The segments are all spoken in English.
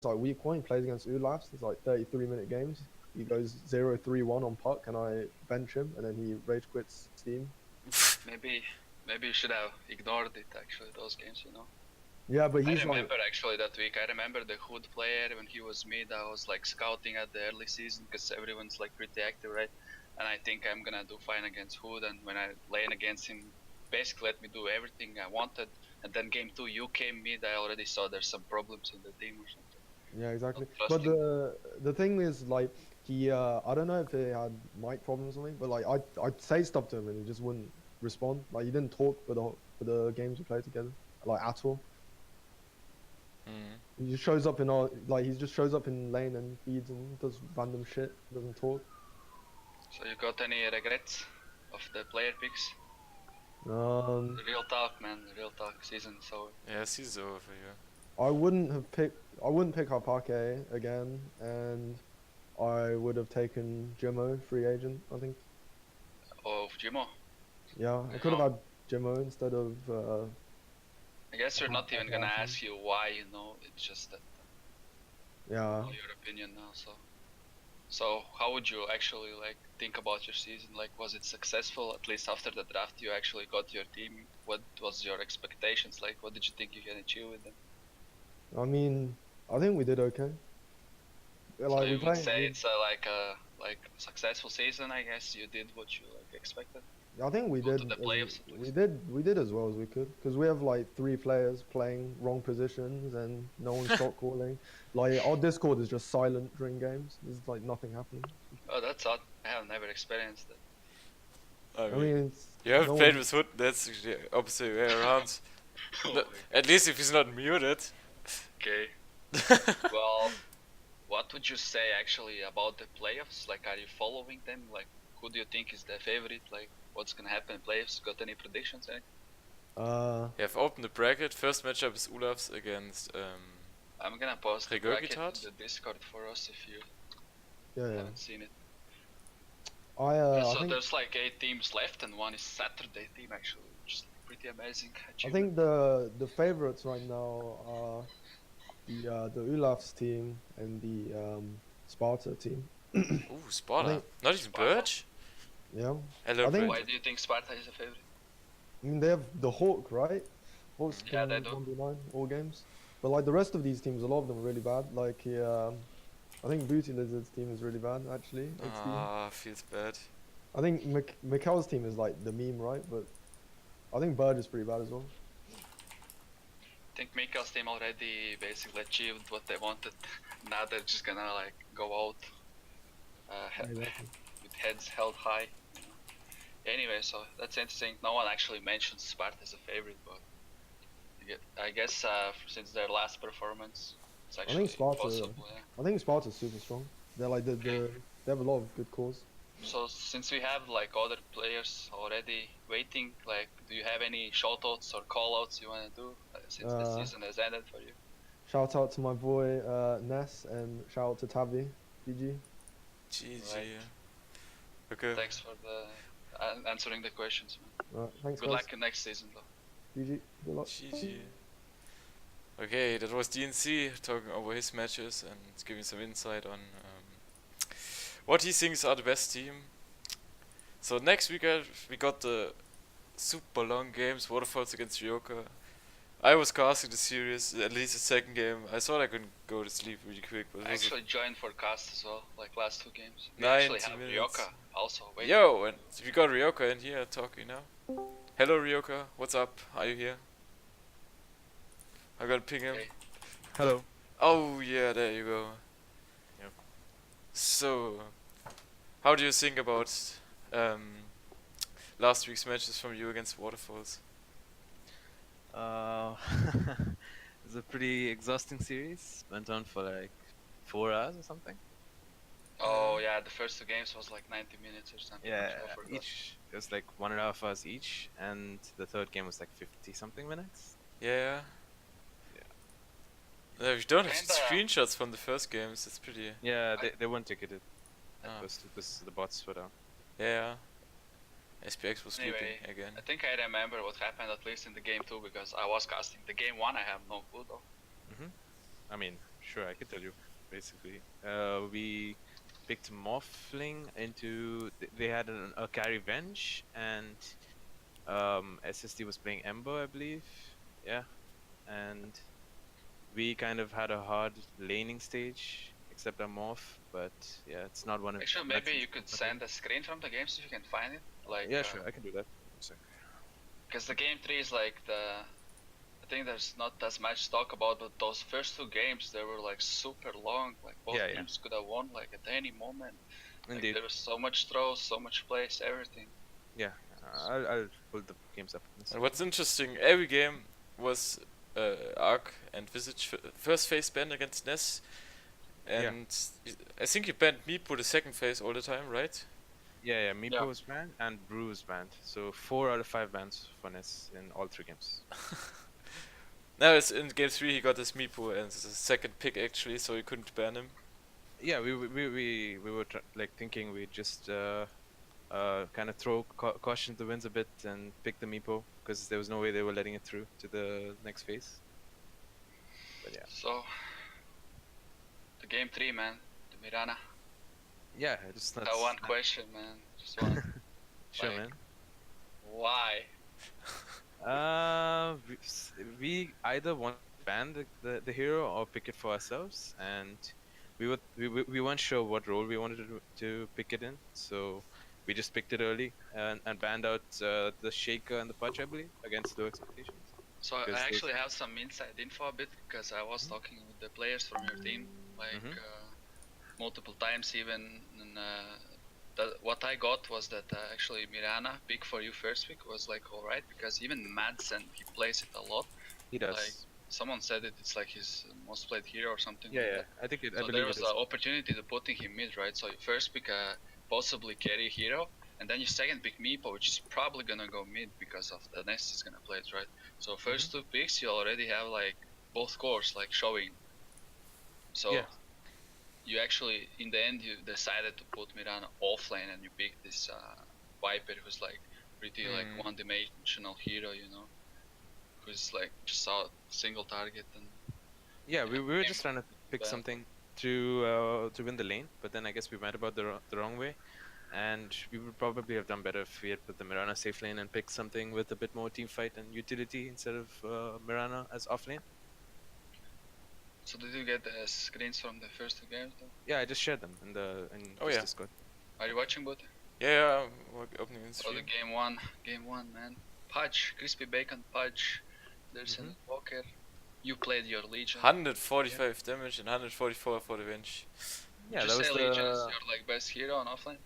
like week 1, he plays against Ulafzs. It's like 33-minute games. He goes 0-3-1 on puck, and I bench him, and then he rage quits Steam. Maybe you should have ignored it actually, those games, you know. Yeah, but he's I remember actually that week. I remember the Hood player when he was mid. I was like scouting at the early season because everyone's like pretty active, right? And I think I'm gonna do fine against Hood. And when I lane against him, basically let me do everything I wanted. And then game 2, you came mid. I already saw there's some problems in the team or something. Yeah, exactly. But the thing is, like, he I don't know if he had mic problems or something, but like I'd say stuff to him and he just wouldn't respond. Like, he didn't talk for the games we played together, like, at all. He just shows up in he just shows up in lane and feeds and does random shit, doesn't talk. So you got any regrets of the player picks? Real talk, man. Real talk. Season so. Yeah, season's over for you. I wouldn't pick Harpake again, and I would have taken Jimmo, free agent, I think. Oh, Jimmo? Yeah, I could have had Jimmo instead of I guess we're not even gonna ask you why, you know, it's just that yeah. Your opinion now, so how would you actually like think about your season? Like, was it successful? At least after the draft you actually got your team. What was your expectations like? What did you think you can achieve with them? I mean, I think we did okay. Like, so you would say it's like a successful season, I guess. You did what you like expected. I think we did. We did as well as we could, because we have like 3 players playing wrong positions and no one's shot calling. Like, our Discord is just silent during games. There's like nothing happening. Oh, that's odd. I have never experienced that. I mean you haven't played with Hood. That's the opposite way around. No, at least if he's not muted. Okay. Well, what would you say actually about the playoffs? Like, are you following them? Like, who do you think is the favorite? Like, what's gonna happen in playoffs? Got any predictions? Yeah, I've opened the bracket. First matchup is Ulafzs against I'm gonna post the bracket in the Discord for us if you haven't seen it. So there's like 8 teams left and one is Saturday team actually, which is pretty amazing achievement. I think the favorites right now are the Ulafzs team and the Sparta team. Ooh, Sparta. Not even Birch? Yeah. Why do you think Sparta is a favorite? I mean, they have the Hawk, right? Hawks yeah, they do. 1v9 all games. But like the rest of these teams, a lot of them are really bad. Like I think Booty Lizard's team is really bad, actually. Feels bad. I think Mikkel's team is like the meme, right? But I think Bird is pretty bad as well. I think Mikkel's team already basically achieved what they wanted. Now they're just gonna like go out with heads held high. You know? Anyway, so that's interesting. No one actually mentions Sparta as a favorite, but I guess since their last performance, it's actually possible. Yeah. I think Sparta's super strong. They're like they have a lot of good cores. So since we have like other players already waiting, like, do you have any shoutouts or callouts you wanna do since the season has ended for you? Shout out to my boy Ness, and shout out to Tavi. GG. GG. Right. Okay. Thanks for the answering the questions, man. Thanks. Good luck in next season, though. GG. Good luck. GG. Okay, that was DNC talking over his matches and giving some insight on what he thinks are the best team. So next week we got the super long games, Waterfalls against Ryoka. I was casting the series, at least the second game. I thought I could go to sleep really quick, but I actually joined for cast as well, like last 2 games. We 90 actually have minutes. Ryoka also waiting. Yo, and we got Ryoka in here talking now. Hello Ryoka, what's up? Are you here? I gotta ping him. Okay. Hello. Oh yeah, there you go. Yep. So, how do you think about last week's matches from you against Waterfalls? It was a pretty exhausting series. Went on for like 4 hours or something. Oh yeah, the first 2 games was like 90 minutes or something. Yeah, each it was like 1.5 hours each, and the third game was like 50 something minutes. Yeah. We don't have screenshots from the first games. It's pretty. Yeah, they weren't ticketed. Because the bots were down. Yeah. SPX was sleeping again. I think I remember what happened at least in the game 2 because I was casting. The game 1 I have no clue though. I mean, Sure, I can tell you. Basically, we picked Morphling into. They had a carry Venge, and SSD was playing Ember, I believe. Yeah, and we kind of had a hard laning stage, except our Morph. But yeah, it's not one of. Actually, maybe you could send a screen from the games if you can find it. Like, Yeah, sure, I can do that. One sec. because the game 3 is like I think there's not as much to talk about, but those first 2 games, they were like super long. Like both Yeah, yeah. teams could have won like at any moment. Like, Indeed. there was so much throws, so much plays, everything. Yeah, I'll pull the games up. in a And sec. what's interesting, every game was Arc and Visage first phase banned against Ness, and I think you banned Meepo the second phase all the time, right? Yeah, Meepo Yeah. was banned and Brew was banned. So 4 out of 5 bans for Ness in all 3 games. Now it's in game 3 he got his Meepo and it's the second pick actually, so you couldn't ban him. Yeah, we were like thinking we'd just kind of throw caution to the winds a bit and pick the Meepo because there was no way they were letting it through to the next phase. But yeah. So, the game 3, man, the Mirana. Yeah, just not. That one question, man. Just one. Sure, like- man. Why? We either want to ban the hero or pick it for ourselves, and we weren't sure what role we wanted to pick it in, so we just picked it early and banned out the Shaker and the Pudge, I believe, against low expectations. So Because I those- actually have some inside info a bit because I was talking with the players from your team, like Mhm. multiple times even. And, what I got was that actually Mirana pick for you first week was like alright because even Madsen he plays it a lot. He does. Like, someone said it's like his most played hero or something. yeah, like yeah. that. I think I So believe there it was is. an opportunity to putting him mid, right? So you first pick a possibly carry hero, and then you second pick Meepo, which is probably gonna go mid because of the Nest is gonna play it, right? So 1st 2 picks, you already have like both cores like showing. So Yeah. you actually, in the end, you decided to put Mirana offlane, and you picked this Viper, who's like pretty like one-dimensional hero, you know, who's like just a single target and. Yeah, we were game just trying to pick bad. something to win the lane, but then I guess we went about the wrong way, and we would probably have done better if we had put the Mirana safe lane and picked something with a bit more team fight and utility instead of Mirana as off lane. So did you get the screens from the first 2 games though? Yeah, I just shared them in Oh, this yeah. Discord. Are you watching both? Yeah, we're opening in So the stream. game one, man. Pudge, crispy bacon Pudge. There's an Walker. You played your Legion. 145 damage and 144 for the Venge. Yeah, Just that was say Legion is the. your like best hero on offlane.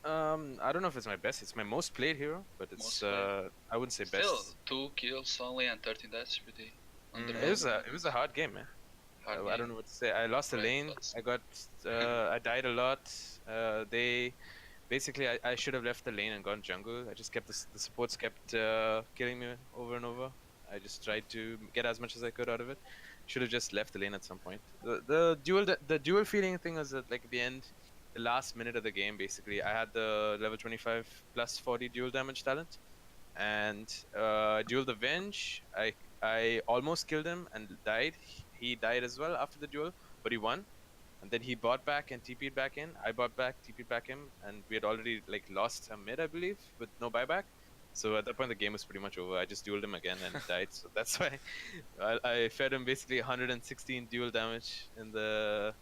I don't know if it's my best. It's my most played hero, but it's Most played. I wouldn't say Still, best. 2 kills only and 13 deaths, pretty. It was a hard game, man. I don't know what to say. I lost the Right, lane. that's- I got I died a lot. They basically I should have left the lane and gone jungle. I just kept the supports kept killing me over and over. I just tried to get as much as I could out of it. Should have just left the lane at some point. The dual feeling thing was that like at the end, the last minute of the game, basically I had the level 25 plus 40 dual damage talent, and dual the Venge. I almost killed him and died. He died as well after the duel, but he won. And then he bought back and TP'd back in. I bought back, TP'd back in, and we had already like lost a mid, I believe, with no buyback. So at that point, the game was pretty much over. I just dueled him again and died. So that's why I fed him basically 116 duel damage in the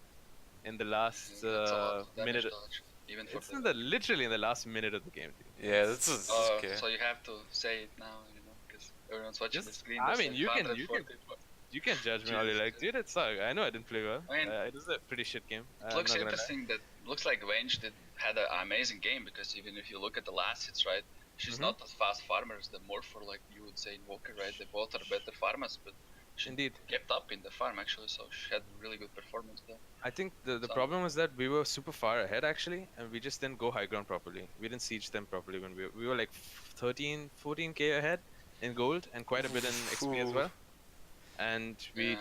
last That's a lot of damage minute. dodge, even for It's the. in the literally in the last minute of the game. Dude. Yeah, that's okay. So you have to say it now, you know, because everyone's watching the Just- screen. I there's, mean, like, you can- 140, but You can judge me all you like, dude. It sucked. I know I didn't play well. I mean, it was a pretty shit game. It looks I'm not gonna lie. interesting that looks like Venge had an amazing game because even if you look at the last hits, right, she's Mhm. not as fast farmer as the Morpher like you would say in Walker, right? They both are better farmers, but she Indeed. kept up in the farm actually, so she had really good performance there. I think the So- problem was that we were super far ahead actually, and we just didn't go high ground properly. We didn't siege them properly when we were like 13, 14k ahead in gold and quite a bit in XP as Ooh. well. And Yeah.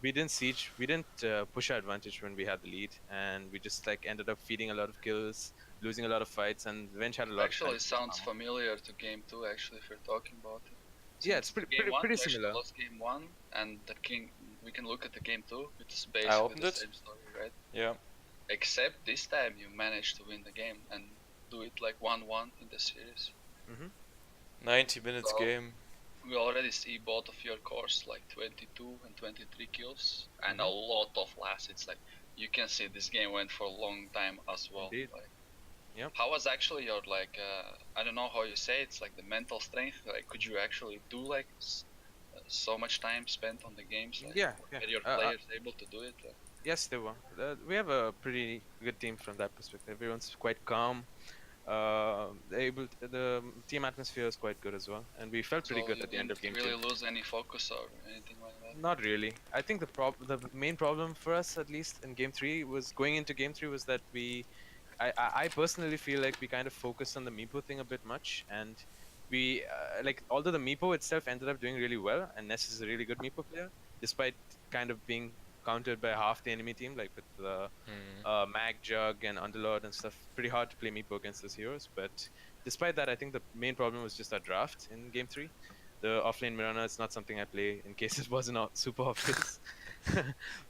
we didn't siege, we didn't push our advantage when we had the lead, and we just like ended up feeding a lot of kills, losing a lot of fights, and Venge had a lot. Actually, it of sounds familiar to game 2 actually if you're talking about it. Yeah, it's Since pretty game one, pretty you actually similar. lost game 1 and the king we can look at the game too. It's I basically opened the it. same story, right? Yeah. Except this time you managed to win the game and do it like 1-1 in the series. 90 minutes Well, game. We already see both of your cores like 22 and 23 kills and a lot of lasts. It's like you can see this game went for a long time as well. Indeed. Like, Yep. how was actually your like I don't know how you say it's like the mental strength. Like, could you actually do like so much time spent on the games? Like, Yeah, Were yeah. your players able to do it? Yes, they were. We have a pretty good team from that perspective. Everyone's quite calm. The team atmosphere is quite good as well, and we felt pretty So good you at the end of game didn't really two. lose any focus or anything like that? Not really. I think the main problem for us, at least in game three, was going into game three was that I personally feel like we kind of focused on the Meepo thing a bit much, and we like although the Meepo itself ended up doing really well, and Ness is a really good Meepo player, despite kind of being countered by half the enemy team, like with the Mag, Jug, and Underlord and stuff. Pretty hard to play Meepo against those heroes, but despite that, I think the main problem was just our draft in game three. The offlane Mirana is not something I play in case it wasn't super obvious.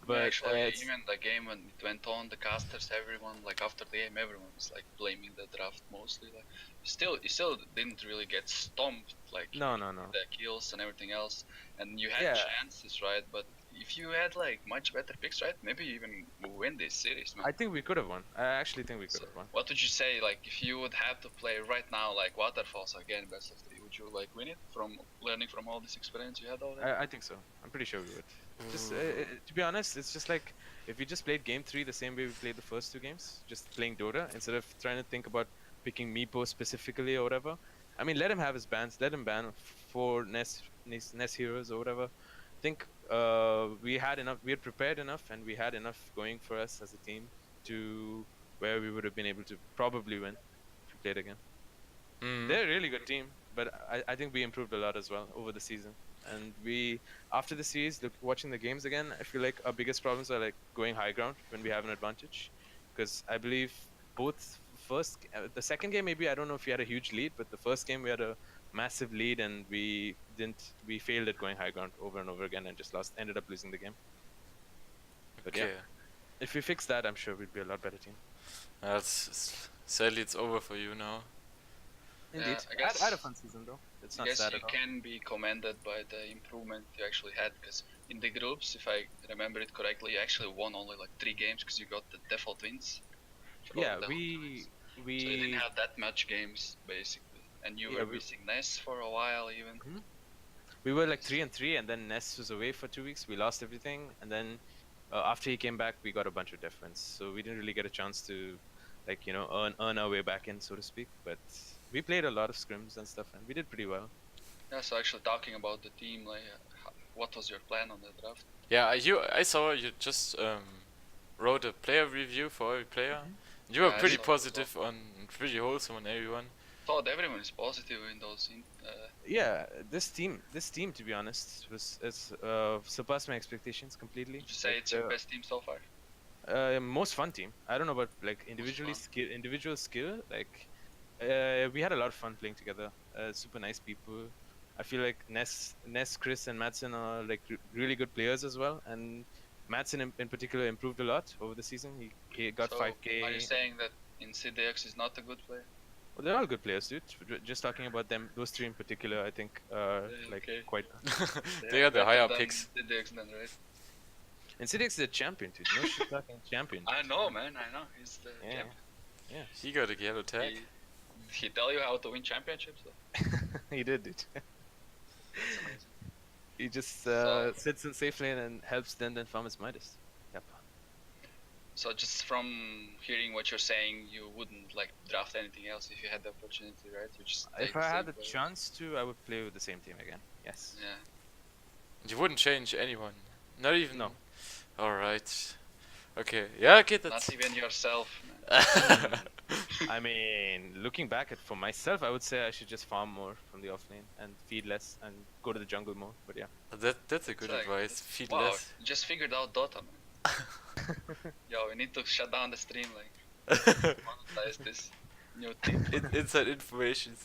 But Yeah, actually, it's- even the game when it went on, the casters, everyone, like after the game, everyone was like blaming the draft mostly. Like, you still didn't really get stomped, like no. the kills and everything else, and you had Yeah. chances, right? But if you had like much better picks, right? Maybe you even win this series, man. I think we could have won. I actually think we could So, have won. what would you say, like, if you would have to play right now, like Waterfalls again, best of three, would you like win it from learning from all this experience you had already? I think so. I'm pretty sure we would. Just to be honest, it's just like if we just played game three the same way we played the first two games, just playing Dota instead of trying to think about picking Meepo specifically or whatever. I mean, let him have his bans. Let him ban 4 Ness heroes or whatever. I think we had enough. We had prepared enough, and we had enough going for us as a team to where we would have been able to probably win if we played again. They're a really good team, but I think we improved a lot as well over the season. And we, after the series, watching the games again, I feel like our biggest problems are like going high ground when we have an advantage. Because I believe the second game maybe I don't know if we had a huge lead, but the first game we had a massive lead and we failed at going high ground over and over again and just ended up losing the game. But Okay. yeah, if we fix that, I'm sure we'd be a lot better team. Sadly, it's over for you now. Indeed. I guess- I had a fun season though. It's I not guess sad you at all. can be commended by the improvement you actually had, because in the groups, if I remember it correctly, you actually won only like 3 games because you got the default wins. for all Yeah, the we So you didn't have that much games basically, and you were we- missing Ness for a while even. we were like 3-3, and then Ness was away for 2 weeks. We lost everything, and then after he came back, we got a bunch of death wins. So we didn't really get a chance to, like earn our way back in, so to speak. But we played a lot of scrims and stuff, and we did pretty well. Yeah, so actually talking about the team, like, what was your plan on the draft? Yeah, I saw you just wrote a player review for every player. You were Yeah, I pretty saw that as positive on, pretty wholesome on everyone. Thought everyone is positive in those. Yeah, this team, to be honest, it's surpassed my expectations completely. Would you say Like, it's your best team so far? most fun team. I don't know about like individual skill. Like we had a lot of fun playing together. Super nice people. I feel like Ness, Chris, and Madsen are like really good players as well. And Madsen in particular improved a lot over the season. He got So, 5K. Are you saying that in CDX is not a good player? Well, they're all good players, dude. Just talking about them, those 3 in particular, I think like okay. quite. They are the better higher than picks. CDX then, right? And CDX is a champion, dude. No shit talking champion. I know, man. I know. He's the Yeah. champion. He got a yellow tag. He tell you how to win championships though? He did, dude. That's amazing. He just So- sits in safe lane and helps then farm his Midas. Yep. So just from hearing what you're saying, you wouldn't like draft anything else if you had the opportunity, right? You just If take I same had the player. chance to, I would play with the same team again. Yes. Yeah. You wouldn't change anyone. Not even. No. Alright. Okay. Yeah, okay, that's. Not even yourself, man. I mean, looking back for myself, I would say I should just farm more from the offlane and feed less and go to the jungle more. But yeah. That's a good It's like- advice. Feed Wow, less. you just figured out Dota, man. Yo, we need to shut down the stream, like, monetize this new thing. Inside information.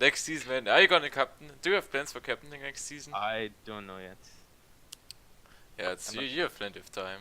Next season, man. Are you gonna captain? Do you have plans for captaining next season? I don't know yet. Yeah, it's I'm not- you have plenty of time.